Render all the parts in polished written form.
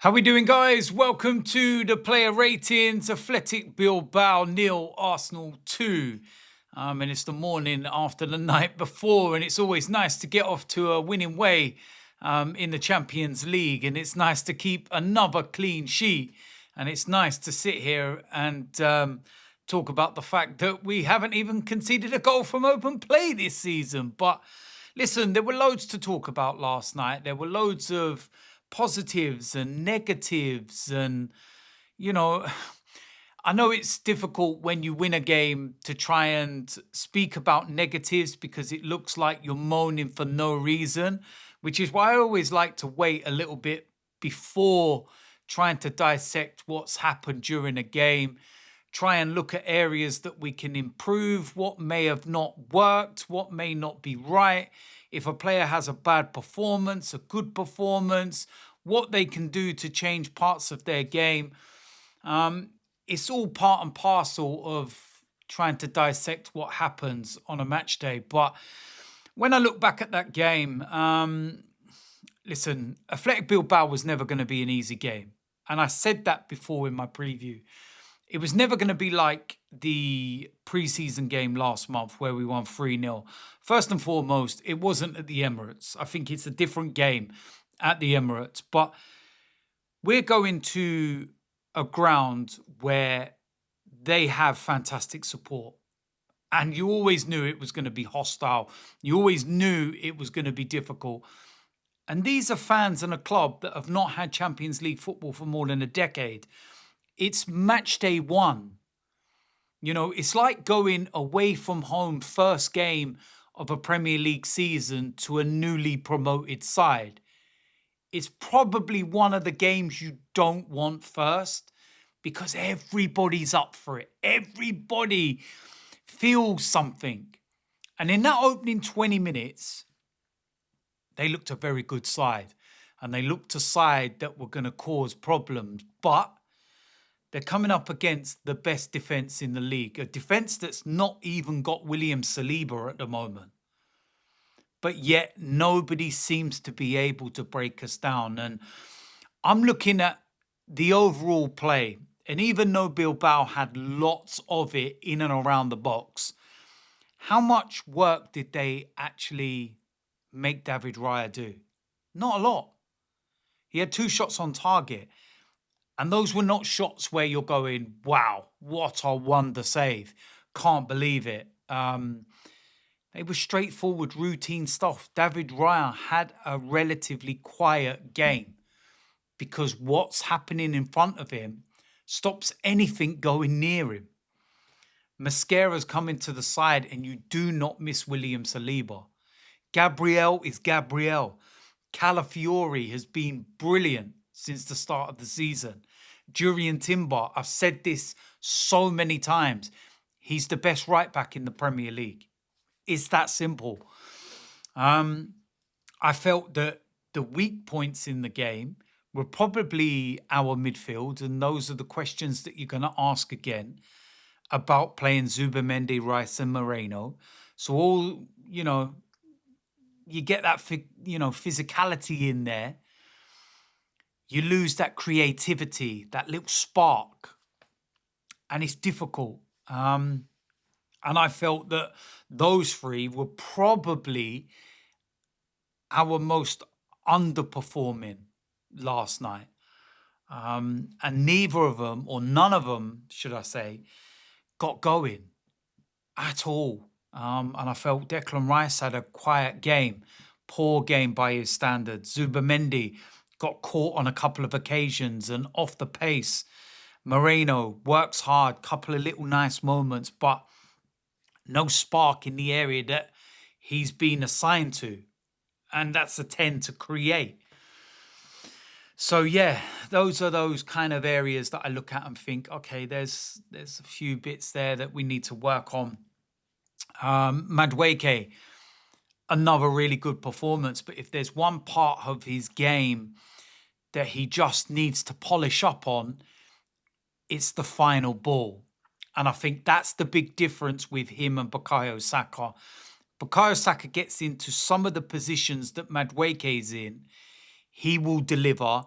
How we doing, guys? Welcome to the player ratings. Athletic Bilbao 0, Arsenal 2. And it's the morning after the night before, and it's always nice to get off to a winning way in the Champions League. And it's nice to keep another clean sheet. And it's nice to sit here and talk about the fact that we haven't even conceded a goal from open play this season. But listen, there were loads to talk about last night. There were loads of positives and negatives, and I know it's difficult when you win a game to try and speak about negatives because it looks like you're moaning for no reason, which is why I always like to wait a little bit before trying to dissect what's happened during a game. Try and look at areas that we can improve, what may have not worked, what may not be right. If a player has a bad performance, a good performance, what they can do to change parts of their game. It's all part and parcel of trying to dissect what happens on a match day. But when I look back at that game, listen, Athletic Bilbao was never going to be an easy game. And I said that before in my preview. It was never going to be like the preseason game last month where we won 3-0. First and foremost, it wasn't at the Emirates. I think it's a different game at the Emirates. But we're going to a ground where they have fantastic support. And you always knew it was going to be hostile. You always knew it was going to be difficult. And these are fans and a club that have not had Champions League football for more than a decade. It's match day one. It's like going away from home first game of a Premier League season to a newly promoted side. It's probably one of the games you don't want first because everybody's up for it. Everybody feels something. And in that opening 20 minutes, they looked a very good side. And they looked a side that were going to cause problems. But they're coming up against the best defence in the league, a defence that's not even got William Saliba at the moment. But yet nobody seems to be able to break us down. And I'm looking at the overall play. And even though Bilbao had lots of it in and around the box, how much work did they actually make David Raya do? Not a lot. He had 2 shots on target. And those were not shots where you're going, wow, what a wonder save. Can't believe it. They were straightforward, routine stuff. David Raya had a relatively quiet game because what's happening in front of him stops anything going near him. Mascara's coming to the side and you do not miss William Saliba. Gabriel is Gabriel. Calafiori has been brilliant since the start of the season. Jurriën Timber, I've said this so many times, he's the best right back in the Premier League. It's that simple. I felt that the weak points in the game were probably our midfield, and those are the questions that you're going to ask again about playing Zubimendi, Rice and Moreno. So all, you get that, physicality in there. You lose that creativity, that little spark, and it's difficult. And I felt that those 3 were probably our most underperforming last night. And neither of them, or none of them, should I say, got going at all. And I felt Declan Rice had a quiet game, poor game by his standards. Zubimendi got caught on a couple of occasions and off the pace. Moreno works hard, couple of little nice moments, but no spark in the area that he's been assigned to. And that's a 10 to create. So yeah, those are those kind of areas that I look at and think, okay, there's a few bits there that we need to work on. Madueke, another really good performance, but if there's one part of his game that he just needs to polish up on, it's the final ball. And I think that's the big difference with him and Bukayo Saka. Bukayo Saka gets into some of the positions that Madueke is in. He will deliver.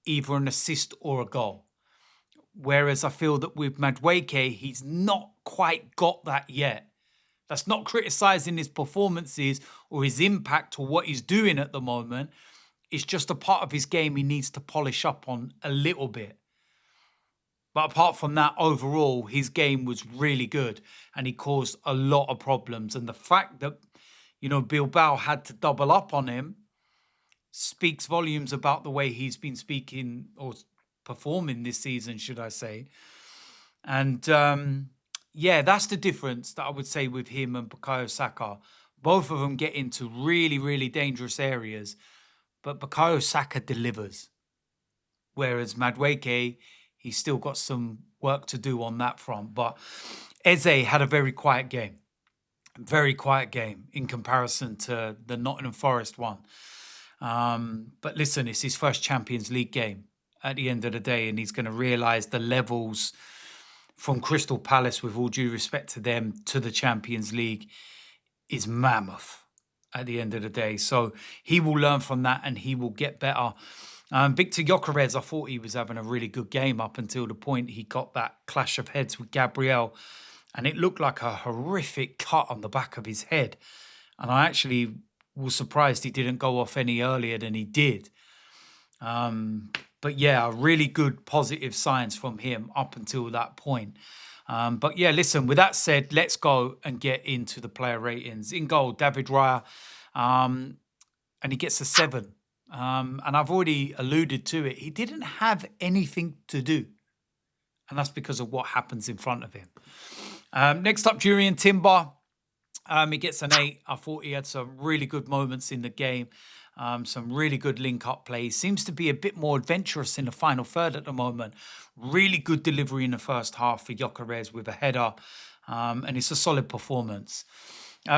either an assist or a goal. Whereas I feel that with Madueke, he's not quite got that yet. That's not criticizing his performances or his impact or what he's doing at the moment. It's just a part of his game he needs to polish up on a little bit. But apart from that, overall, his game was really good and he caused a lot of problems. And the fact that, Bilbao had to double up on him speaks volumes about the way he's been speaking or performing this season, should I say. And yeah, that's the difference that I would say with him and Bukayo Saka. Both of them get into really, really dangerous areas, but Bukayo Saka delivers. Whereas Madueke, he's still got some work to do on that front. But Eze had a very quiet game in comparison to the Nottingham Forest one. But listen, it's his first Champions League game at the end of the day, and he's going to realise the levels from Crystal Palace, with all due respect to them, to the Champions League is mammoth at the end of the day. So he will learn from that and he will get better. Victor Gyökeres, I thought he was having a really good game up until the point he got that clash of heads with Gabriel, and it looked like a horrific cut on the back of his head. And I actually was surprised he didn't go off any earlier than he did. But yeah, really good positive signs from him up until that point. But yeah, listen, with that said, let's go and get into the player ratings. In goal, David Raya, and he gets a 7. And I've already alluded to it. He didn't have anything to do. And that's because of what happens in front of him. Next up, Jurrien Timber. He gets an 8. I thought he had some really good moments in the game. Some really good link-up plays. Seems to be a bit more adventurous in the final third at the moment. Really good delivery in the first half for Gyökeres with a header. And it's a solid performance.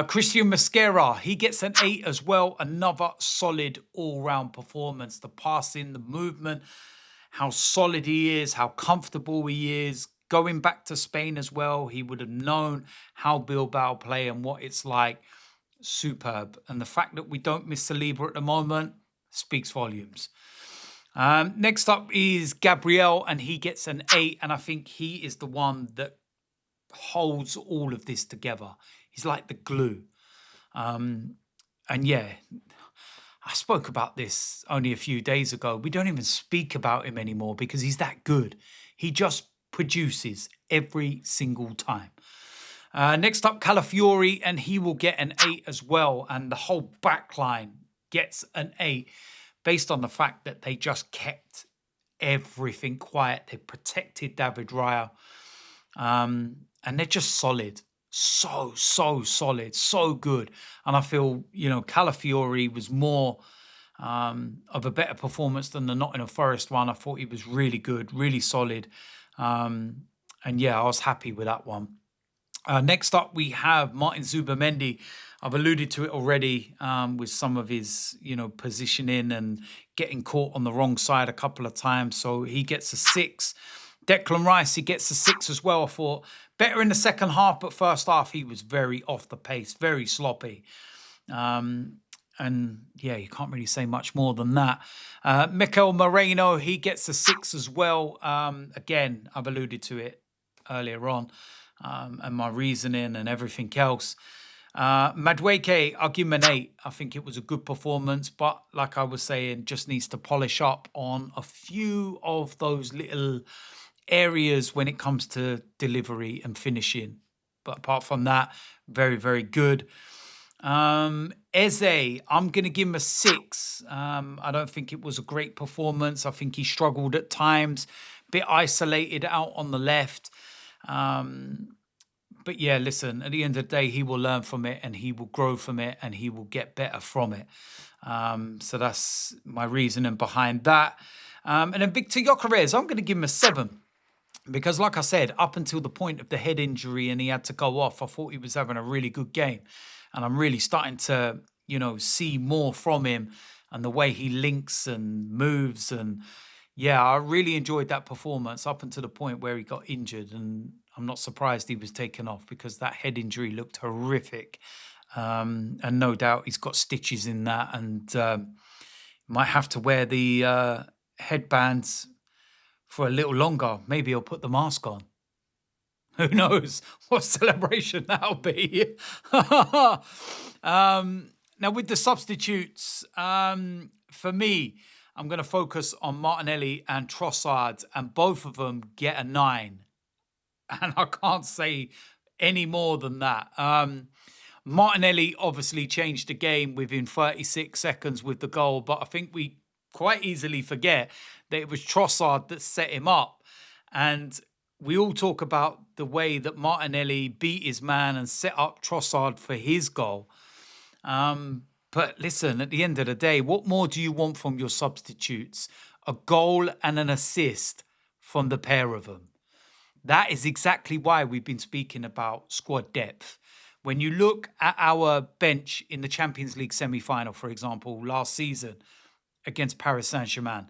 Christian Mosquera, he gets an 8 as well. Another solid all-round performance. The passing, the movement, how solid he is, how comfortable he is. Going back to Spain as well, he would have known how Bilbao play and what it's like. Superb. And the fact that we don't miss Saliba at the moment speaks volumes. Next up is Gabriel, and he gets an 8. And I think he is the one that holds all of this together. He's like the glue. And yeah, I spoke about this only a few days ago. We don't even speak about him anymore because he's that good. He just produces every single time. Next up, Calafiori, and he will get an 8 as well. And the whole back line gets an 8 based on the fact that they just kept everything quiet. They protected David Raya. And they're just solid. So solid, so good. And I feel, Calafiori was more of a better performance than the Nottingham Forest one. I thought he was really good, really solid. And yeah, I was happy with that one. Next up, we have Martin Zubimendi. I've alluded to it already with some of his, positioning and getting caught on the wrong side a couple of times. So he gets a 6. Declan Rice, he gets a 6 as well. I thought better in the second half, but first half he was very off the pace, very sloppy. And yeah, you can't really say much more than that. Mikel Moreno, he gets a 6 as well. Again, I've alluded to it earlier on. And my reasoning and everything else. Madueke, I'll give him an 8. I think it was a good performance, but like I was saying, just needs to polish up on a few of those little areas when it comes to delivery and finishing. But apart from that, very, very good. Eze, I'm going to give him a 6. I don't think it was a great performance. I think he struggled at times, bit isolated out on the left. But yeah, listen, at the end of the day, he will learn from it and he will grow from it and he will get better from it. So that's my reasoning behind that. And then Victor Gyökeres, I'm going to give him a 7. Because like I said, up until the point of the head injury and he had to go off, I thought he was having a really good game. And I'm really starting to, see more from him and the way he links and moves. And yeah, I really enjoyed that performance up until the point where he got injured. And I'm not surprised he was taken off because that head injury looked horrific. And no doubt he's got stitches in that and might have to wear the headbands for a little longer. Maybe he'll put the mask on. Who knows what celebration that'll be? Now, with the substitutes, for me, I'm going to focus on Martinelli and Trossard, and both of them get a 9. And I can't say any more than that. Martinelli obviously changed the game within 36 seconds with the goal, but I think we quite easily forget that it was Trossard that set him up. And we all talk about the way that Martinelli beat his man and set up Trossard for his goal. But listen, at the end of the day, what more do you want from your substitutes? A goal and an assist from the pair of them. That is exactly why we've been speaking about squad depth. When you look at our bench in the Champions League semi-final, for example, last season against Paris Saint-Germain,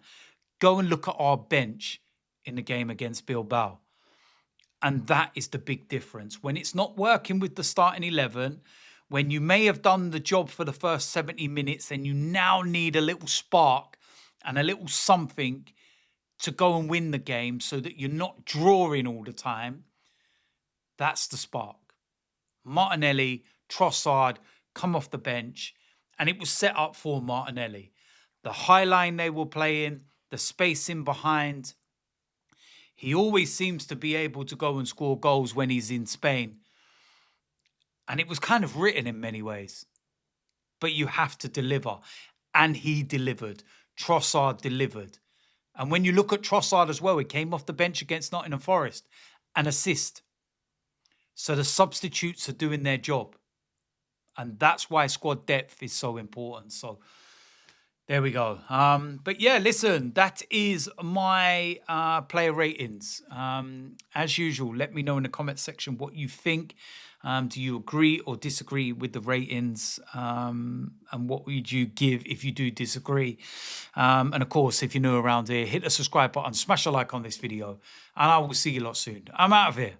go and look at our bench in the game against Bilbao. And that is the big difference. When it's not working with the starting 11, when you may have done the job for the first 70 minutes and you now need a little spark and a little something to go and win the game so that you're not drawing all the time, that's the spark. Martinelli, Trossard come off the bench, and it was set up for Martinelli. The high line they were playing, the spacing behind. He always seems to be able to go and score goals when he's in Spain. And it was kind of written in many ways. But you have to deliver. And he delivered. Trossard delivered. And when you look at Trossard as well, he came off the bench against Nottingham Forest. An assist. So the substitutes are doing their job. And that's why squad depth is so important. So there we go. But yeah, listen, that is my player ratings. As usual, let me know in the comment section what you think. Do you agree or disagree with the ratings? And what would you give if you do disagree? And of course, if you're new around here, hit the subscribe button, smash a like on this video, and I will see you lot soon. I'm out of here.